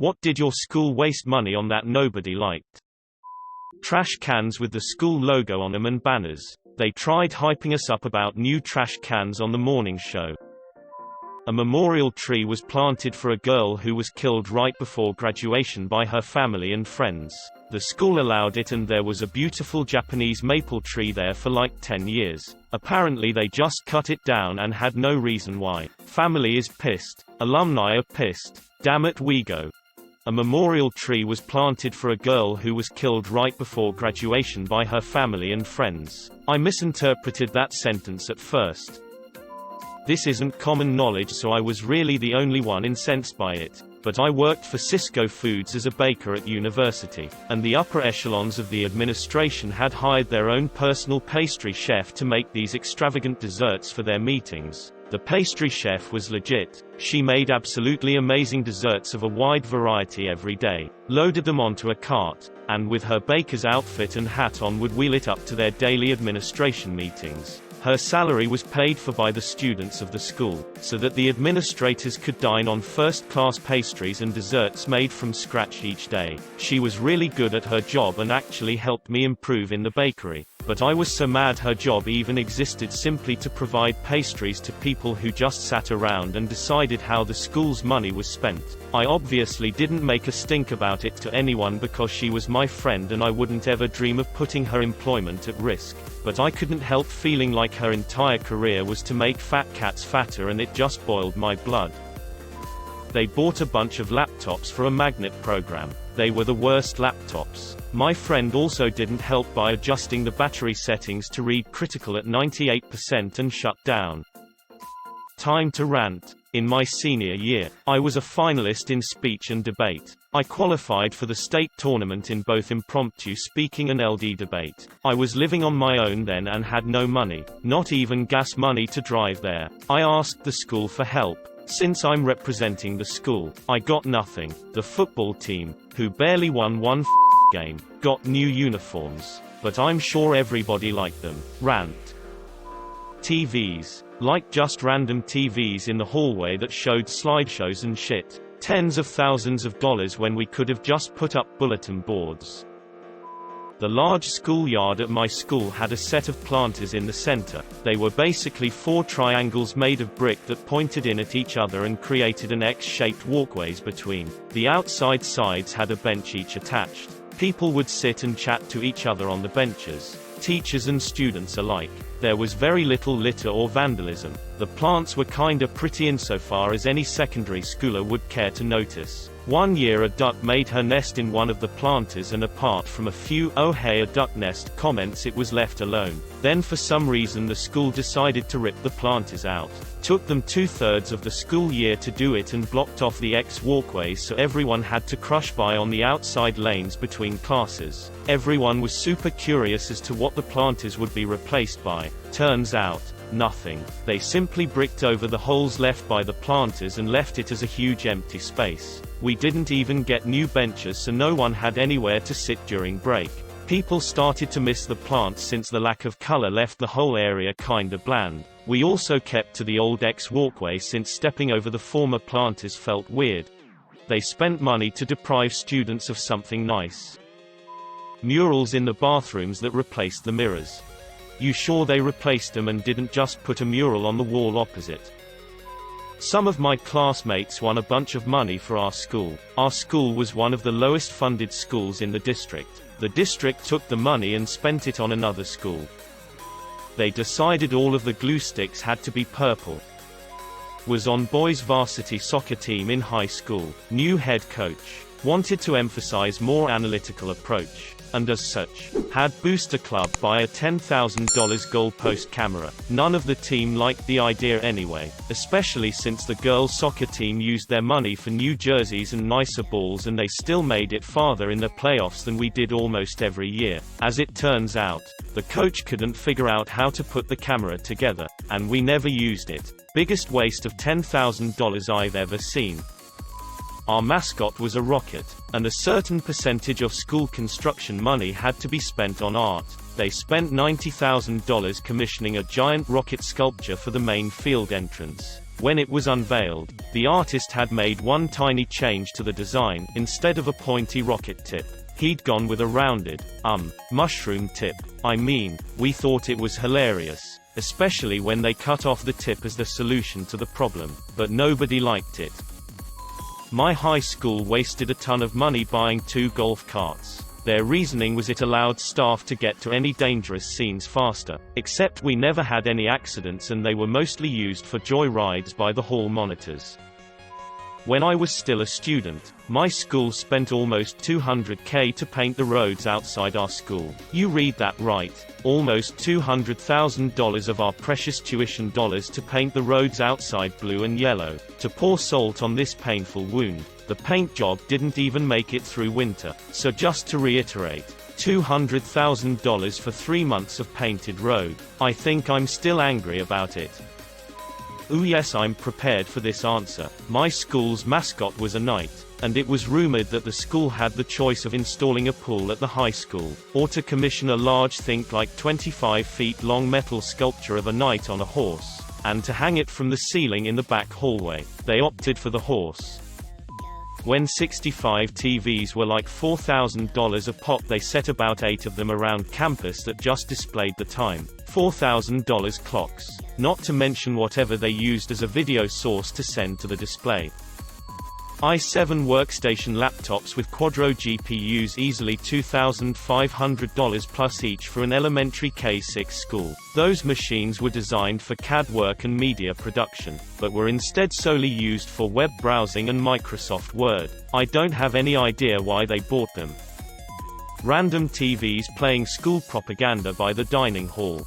What did your school waste money on that nobody liked? Trash cans with the school logo on them and banners. They tried hyping us up about new trash cans on the morning show. A memorial tree was planted for a girl who was killed right before graduation by her family and friends. The school allowed it and there was a beautiful Japanese maple tree there for like 10 years. Apparently they just cut it down and had no reason why. Family is pissed. Alumni are pissed. Damn it, we go. A memorial tree was planted for a girl who was killed right before graduation by her family and friends. I misinterpreted that sentence at first. This isn't common knowledge, so I was really the only one incensed by it. But I worked for Cisco Foods as a baker at university, and the upper echelons of the administration had hired their own personal pastry chef to make these extravagant desserts for their meetings. The pastry chef was legit. She made absolutely amazing desserts of a wide variety every day, loaded them onto a cart, and with her baker's outfit and hat on would wheel it up to their daily administration meetings. Her salary was paid for by the students of the school, so that the administrators could dine on first-class pastries and desserts made from scratch each day. She was really good at her job and actually helped me improve in the bakery. But I was so mad her job even existed simply to provide pastries to people who just sat around and decided how the school's money was spent. I obviously didn't make a stink about it to anyone because she was my friend and I wouldn't ever dream of putting her employment at risk. But I couldn't help feeling like her entire career was to make fat cats fatter, and it just boiled my blood. They bought a bunch of laptops for a magnet program. They were the worst laptops. My friend also didn't help by adjusting the battery settings to read critical at 98% and shut down. Time to rant. In my senior year, I was a finalist in speech and debate. I qualified for the state tournament in both impromptu speaking and LD debate. I was living on my own then and had no money, not even gas money to drive there. I asked the school for help. Since I'm representing the school, I got nothing. The football team, who barely won one game, got new uniforms. But I'm sure everybody liked them. Rant. TVs. Like just random TVs in the hallway that showed slideshows and shit. Tens of thousands of dollars when we could have just put up bulletin boards. The large schoolyard at my school had a set of planters in the center. They were basically 4 triangles made of brick that pointed in at each other and created an X-shaped walkways between. The outside sides had a bench each attached. People would sit and chat to each other on the benches, teachers and students alike. There was very little litter or vandalism. The plants were kinda pretty insofar as any secondary schooler would care to notice. One year a duck made her nest in one of the planters, and apart from a few "oh hey a duck nest" comments, it was left alone. Then for some reason the school decided to rip the planters out. Took them 2/3 of the school year to do it and blocked off the X walkways so everyone had to crush by on the outside lanes between classes. Everyone was super curious as to what the planters would be replaced by. Turns out, nothing. They simply bricked over the holes left by the planters and left it as a huge empty space. We didn't even get new benches, so no one had anywhere to sit during break. People started to miss the plants since the lack of color left the whole area kinda bland. We also kept to the old X walkway since stepping over the former planters felt weird. They spent money to deprive students of something nice. Murals in the bathrooms that replaced the mirrors. You sure they replaced them and didn't just put a mural on the wall opposite? Some of my classmates won a bunch of money for our school. Our school was one of the lowest funded schools in the district. The district took the money and spent it on another school. They decided all of the glue sticks had to be purple. Was on boys' varsity soccer team in high school. New head coach. Wanted to emphasize more analytical approach. And as such, had Booster Club buy a $10,000 goalpost camera. None of the team liked the idea anyway, especially since the girls' soccer team used their money for new jerseys and nicer balls, and they still made it farther in the playoffs than we did almost every year. As it turns out, the coach couldn't figure out how to put the camera together, and we never used it. Biggest waste of $10,000 I've ever seen. Our mascot was a rocket, and a certain percentage of school construction money had to be spent on art. They spent $90,000 commissioning a giant rocket sculpture for the main field entrance. When it was unveiled, the artist had made one tiny change to the design. Instead of a pointy rocket tip, he'd gone with a rounded, mushroom tip. I mean, we thought it was hilarious, especially when they cut off the tip as the solution to the problem, but nobody liked it. My high school wasted a ton of money buying 2 golf carts. Their reasoning was it allowed staff to get to any dangerous scenes faster, except we never had any accidents and they were mostly used for joy rides by the hall monitors. When I was still a student, my school spent almost $200K to paint the roads outside our school. You read that right, almost $200,000 of our precious tuition dollars to paint the roads outside blue and yellow. To pour salt on this painful wound, the paint job didn't even make it through winter. So just to reiterate, $200,000 for 3 months of painted road. I think I'm still angry about it. Ooh yes, I'm prepared for this answer. My school's mascot was a knight, and it was rumored that the school had the choice of installing a pool at the high school, or to commission a large, think like 25 feet long metal sculpture of a knight on a horse, and to hang it from the ceiling in the back hallway. They opted for the horse. When 65 TVs were like $4,000 a pop, they set about 8 of them around campus that just displayed the time. $4,000 clocks. Not to mention whatever they used as a video source to send to the display. i7 workstation laptops with Quadro GPUs, easily $2,500 plus each for an elementary K-6 school. Those machines were designed for CAD work and media production, but were instead solely used for web browsing and Microsoft Word. I don't have any idea why they bought them. Random TVs playing school propaganda by the dining hall.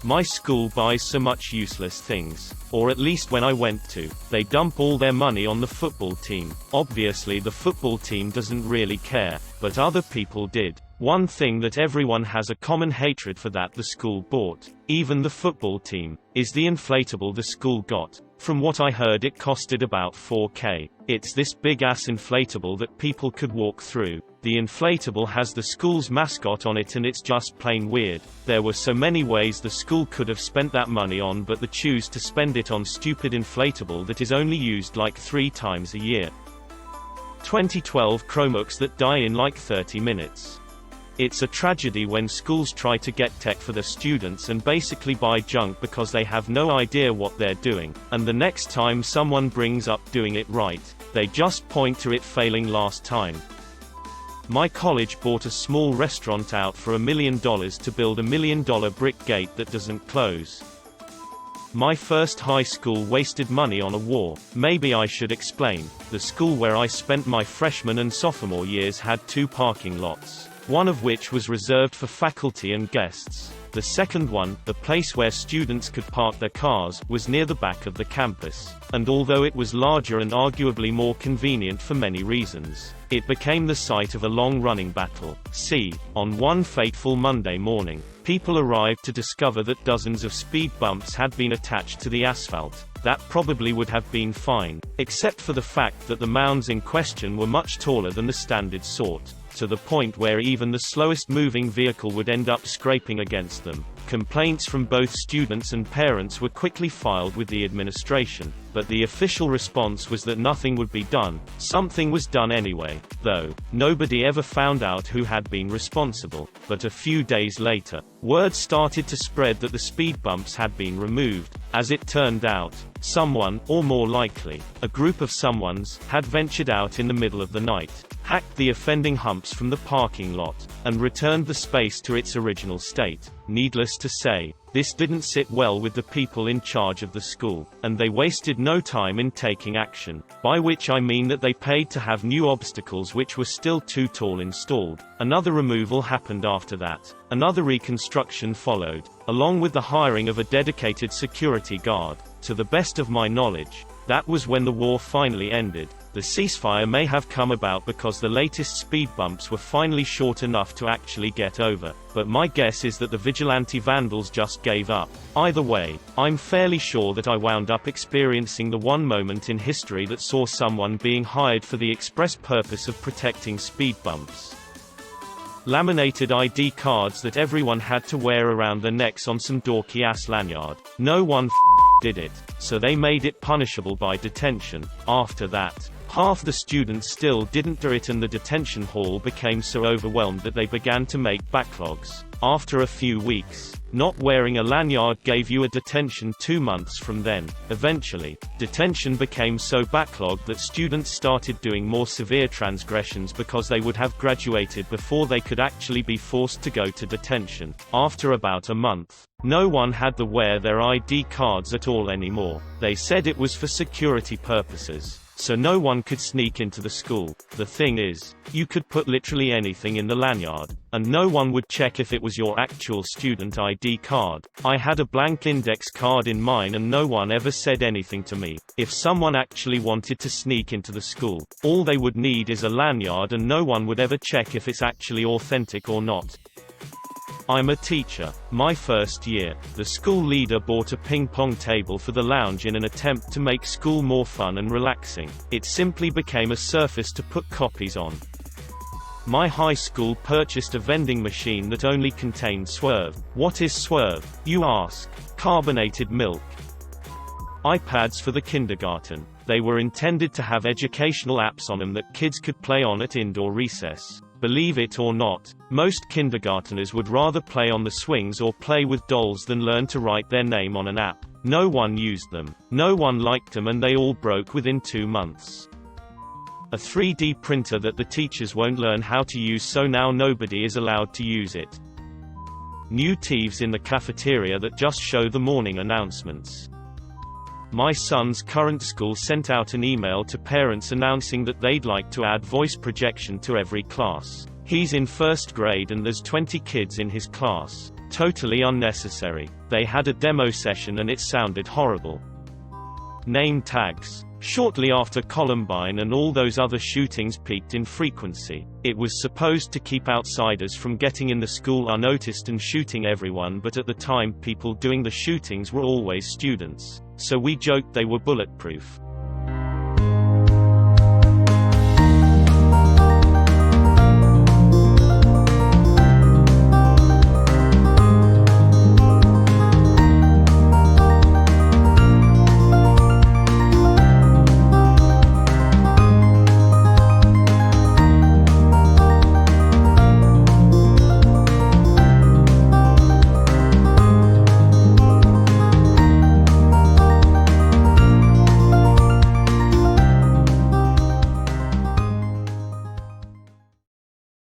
My school buys so much useless things. Or at least when I went to, they dump all their money on the football team. Obviously the football team doesn't really care, but other people did. One thing that everyone has a common hatred for that the school bought, even the football team, is the inflatable the school got. From what I heard, it costed about $4K. It's this big ass inflatable that people could walk through. The inflatable has the school's mascot on it and it's just plain weird. There were so many ways the school could have spent that money on, but they choose to spend it on stupid inflatable that is only used like 3 times a year. 2012 Chromebooks that die in like 30 minutes. It's a tragedy when schools try to get tech for their students and basically buy junk because they have no idea what they're doing, and the next time someone brings up doing it right, they just point to it failing last time. My college bought a small restaurant out for $1 million to build $1 million brick gate that doesn't close. My first high school wasted money on a war. Maybe I should explain. The school where I spent my freshman and sophomore years had 2 parking lots, one of which was reserved for faculty and guests. The second one, the place where students could park their cars, was near the back of the campus. And although it was larger and arguably more convenient for many reasons, it became the site of a long-running battle. See, on one fateful Monday morning, people arrived to discover that dozens of speed bumps had been attached to the asphalt. That probably would have been fine, except for the fact that the mounds in question were much taller than the standard sort, to the point where even the slowest moving vehicle would end up scraping against them. Complaints from both students and parents were quickly filed with the administration, but the official response was that nothing would be done. Something was done anyway, though. Nobody ever found out who had been responsible, but a few days later, word started to spread that the speed bumps had been removed. As it turned out, someone, or more likely, a group of someones, had ventured out in the middle of the night, hacked the offending humps from the parking lot, and returned the space to its original state. Needless to say, this didn't sit well with the people in charge of the school, and they wasted no time in taking action, by which I mean that they paid to have new obstacles which were still too tall installed. Another removal happened after that. Another reconstruction followed, along with the hiring of a dedicated security guard. To the best of my knowledge, that was when the war finally ended. The ceasefire may have come about because the latest speed bumps were finally short enough to actually get over, but my guess is that the vigilante vandals just gave up. Either way, I'm fairly sure that I wound up experiencing the one moment in history that saw someone being hired for the express purpose of protecting speed bumps. Laminated ID cards that everyone had to wear around their necks on some dorky ass lanyard. No one did it, so they made it punishable by detention. After that, half the students still didn't do it, and the detention hall became so overwhelmed that they began to make backlogs. After a few weeks, not wearing a lanyard gave you a detention 2 months from then. Eventually, detention became so backlogged that students started doing more severe transgressions because they would have graduated before they could actually be forced to go to detention. After about a month, no one had to wear their ID cards at all anymore. They said it was for security purposes, so no one could sneak into the school. The thing is, you could put literally anything in the lanyard, and no one would check if it was your actual student ID card. I had a blank index card in mine and no one ever said anything to me. If someone actually wanted to sneak into the school, all they would need is a lanyard and no one would ever check if it's actually authentic or not. I'm a teacher. My first year, the school leader bought a ping-pong table for the lounge in an attempt to make school more fun and relaxing. It simply became a surface to put copies on. My high school purchased a vending machine that only contained Swerve. What is Swerve, you ask? Carbonated milk. iPads for the kindergarten. They were intended to have educational apps on them that kids could play on at indoor recess. Believe it or not, most kindergarteners would rather play on the swings or play with dolls than learn to write their name on an app. No one used them, no one liked them, and they all broke within 2 months. A 3D printer that the teachers won't learn how to use, so now nobody is allowed to use it. New TVs in the cafeteria that just show the morning announcements. My son's current school sent out an email to parents announcing that they'd like to add voice projection to every class. He's in first grade and there's 20 kids in his class. Totally unnecessary. They had a demo session and it sounded horrible. Name tags. Shortly after Columbine and all those other shootings peaked in frequency, it was supposed to keep outsiders from getting in the school unnoticed and shooting everyone, but at the time people doing the shootings were always students. So we joked they were bulletproof.